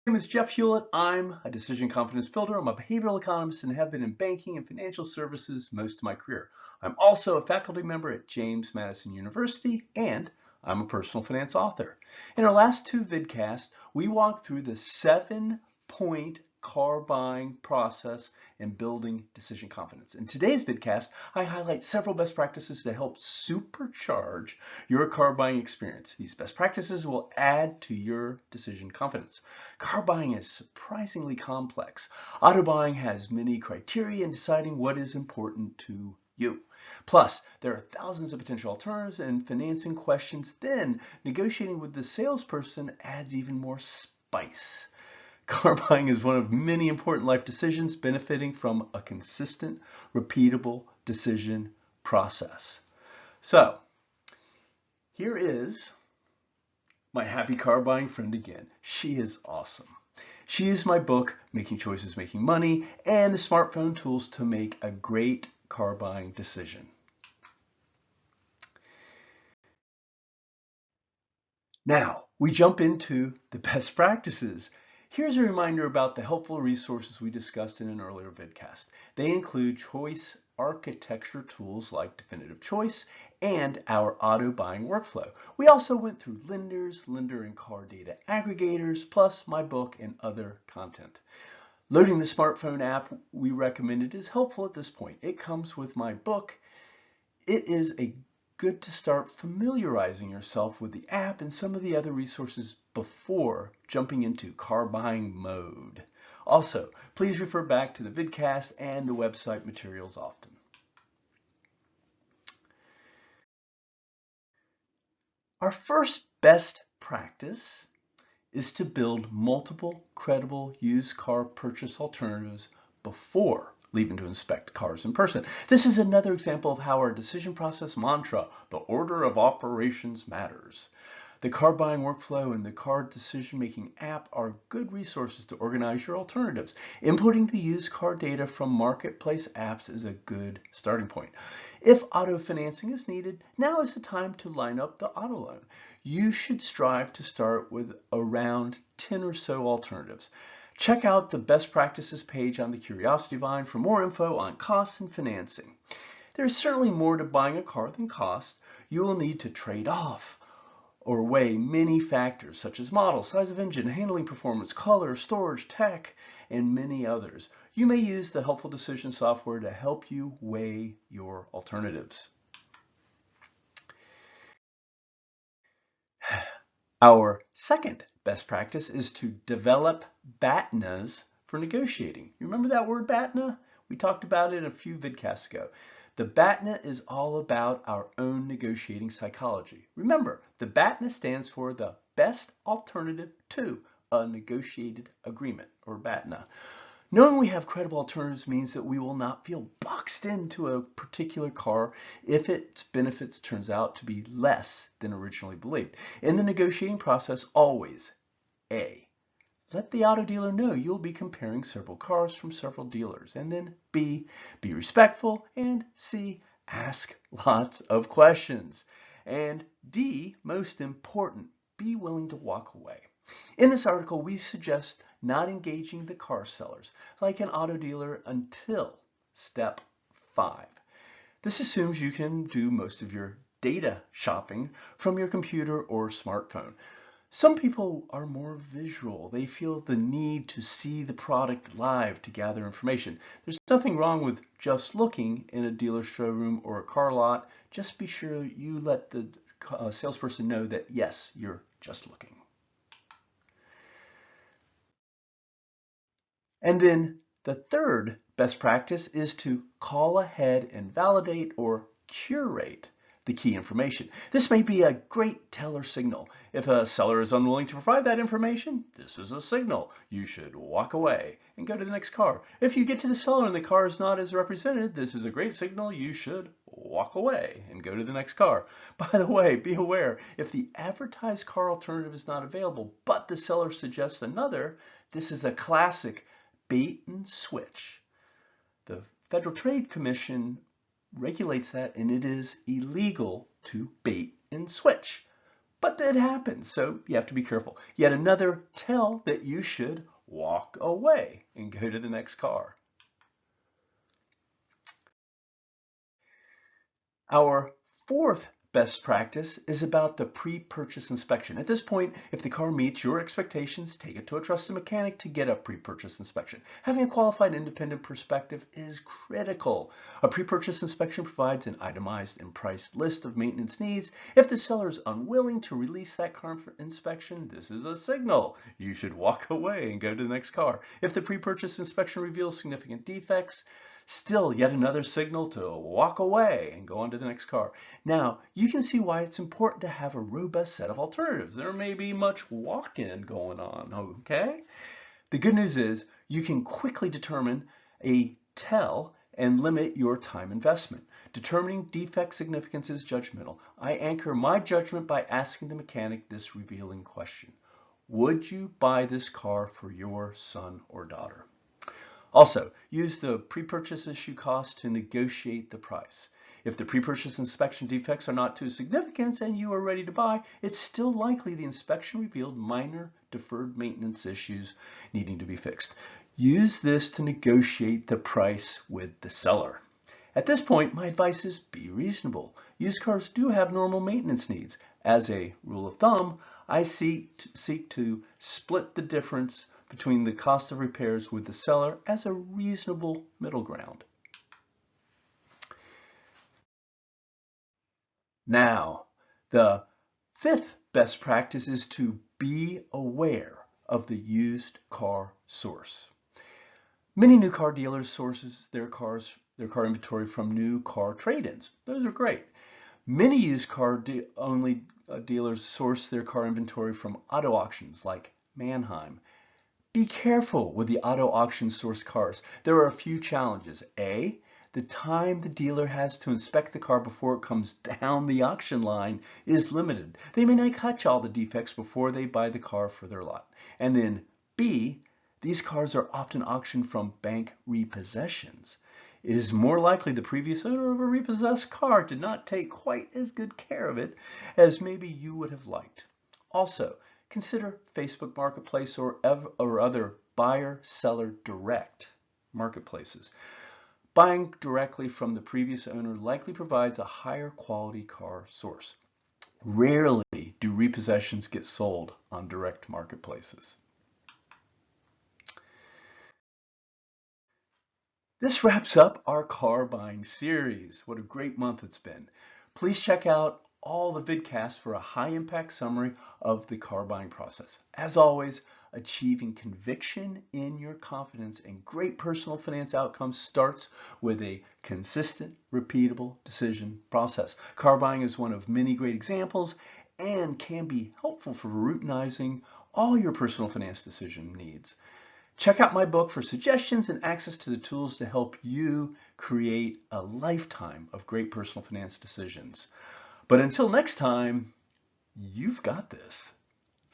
name is Jeff Hulett. I'm a decision confidence builder. I'm a behavioral economist and have been in banking and financial services most of my career. I'm also a faculty member at James Madison University, and I'm a personal finance author. In our last two vidcasts, we walked through the 7-point car buying process and building decision confidence. In today's vidcast, I highlight several best practices to help supercharge your car buying experience. These best practices will add to your decision confidence. Car buying is surprisingly complex. Auto buying has many criteria in deciding what is important to you. Plus, there are thousands of potential alternatives and financing questions. Then, negotiating with the salesperson adds even more spice. Car buying is one of many important life decisions benefiting from a consistent, repeatable decision process. So, here is my happy car buying friend again. She is awesome. She used my book, Making Choices, Making Money, and the smartphone tools to make a great car buying decision. Now, we jump into the best practices. Here's a reminder about the helpful resources we discussed in an earlier vidcast. They include choice architecture tools like Definitive Choice and our auto buying workflow. We also went through lenders, lender and car data aggregators, plus my book and other content. Loading the smartphone app we recommended is helpful at this point. It comes with my book. It is good to start familiarizing yourself with the app and some of the other resources before jumping into car buying mode. Also, please refer back to the vidcast and the website materials often. Our first best practice is to build multiple credible used car purchase alternatives before leaving to inspect cars in person. This is another example of how our decision process mantra, the order of operations matters. The car buying workflow and the car decision-making app are good resources to organize your alternatives. Inputting the used car data from marketplace apps is a good starting point. If auto financing is needed, now is the time to line up the auto loan. You should strive to start with around 10 or so alternatives. Check out the best practices page on the Curiosity Vine for more info on costs and financing. There's certainly more to buying a car than cost. You will need to trade off or weigh many factors such as model, size of engine, handling performance, color, storage, tech, and many others. You may use the helpful decision software to help you weigh your alternatives. Our second best practice is to develop BATNAs for negotiating. You remember that word BATNA? We talked about it a few vidcasts ago. The BATNA is all about our own negotiating psychology. Remember, the BATNA stands for the best alternative to a negotiated agreement, or BATNA. Knowing we have credible alternatives means that we will not feel boxed into a particular car if its benefits turns out to be less than originally believed. In the negotiating process, always, A, let the auto dealer know you'll be comparing several cars from several dealers. And then B, be respectful. And C, ask lots of questions. And D, most important, be willing to walk away. In this article, we suggest not engaging the car sellers, like an auto dealer, until step 5. This assumes you can do most of your data shopping from your computer or smartphone. Some people are more visual. They feel the need to see the product live to gather information. There's nothing wrong with just looking in a dealer showroom or a car lot. Just be sure you let the salesperson know that, yes, you're just looking. And then the third best practice is to call ahead and validate or curate the key information. This may be a great teller signal. If a seller is unwilling to provide that information, this is a signal. You should walk away and go to the next car. If you get to the seller and the car is not as represented, this is a great signal. You should walk away and go to the next car. By the way, be aware, if the advertised car alternative is not available, but the seller suggests another, this is a classic bait and switch. The Federal Trade Commission regulates that, and it is illegal to bait and switch. but that happens, so you have to be careful. Yet another tell that you should walk away and go to the next car. Our fourth best practice is about the pre-purchase inspection. At this point, if the car meets your expectations, take it to a trusted mechanic to get a pre-purchase inspection. Having a qualified independent perspective is critical. A pre-purchase inspection provides an itemized and priced list of maintenance needs. If the seller is unwilling to release that car for inspection, this is a signal. You should walk away and go to the next car. If the pre-purchase inspection reveals significant defects, still yet another signal to walk away and go on to the next car. Now, you can see why it's important to have a robust set of alternatives. There may be much walk-in going on, okay? The good news is you can quickly determine a tell and limit your time investment. Determining defect significance is judgmental. I anchor my judgment by asking the mechanic this revealing question. Would you buy this car for your son or daughter? Also, use the pre-purchase issue cost to negotiate the price. If the pre-purchase inspection defects are not too significant and you are ready to buy, it's still likely the inspection revealed minor deferred maintenance issues needing to be fixed. Use this to negotiate the price with the seller. At this point, my advice is be reasonable. Used cars do have normal maintenance needs. As a rule of thumb, I seek to split the difference between the cost of repairs with the seller as a reasonable middle ground. Now, the fifth best practice is to be aware of the used car source. Many new car dealers sources their car inventory from new car trade-ins. Those are great. Many used car dealers source their car inventory from auto auctions like Manheim. Be careful with the auto auction source cars. There are a few challenges. A, the time the dealer has to inspect the car before it comes down the auction line is limited. They may not catch all the defects before they buy the car for their lot. And then B, these cars are often auctioned from bank repossessions. It is more likely the previous owner of a repossessed car did not take quite as good care of it as maybe you would have liked. Also, consider Facebook Marketplace or other buyer-seller direct marketplaces. Buying directly from the previous owner likely provides a higher quality car source. Rarely do repossessions get sold on direct marketplaces. This wraps up our car buying series. What a great month it's been. Please check out all the vidcasts for a high-impact summary of the car buying process. As always, achieving conviction in your confidence and great personal finance outcomes starts with a consistent, repeatable decision process. Car buying is one of many great examples and can be helpful for routinizing all your personal finance decision needs. Check out my book for suggestions and access to the tools to help you create a lifetime of great personal finance decisions. But until next time, you've got this.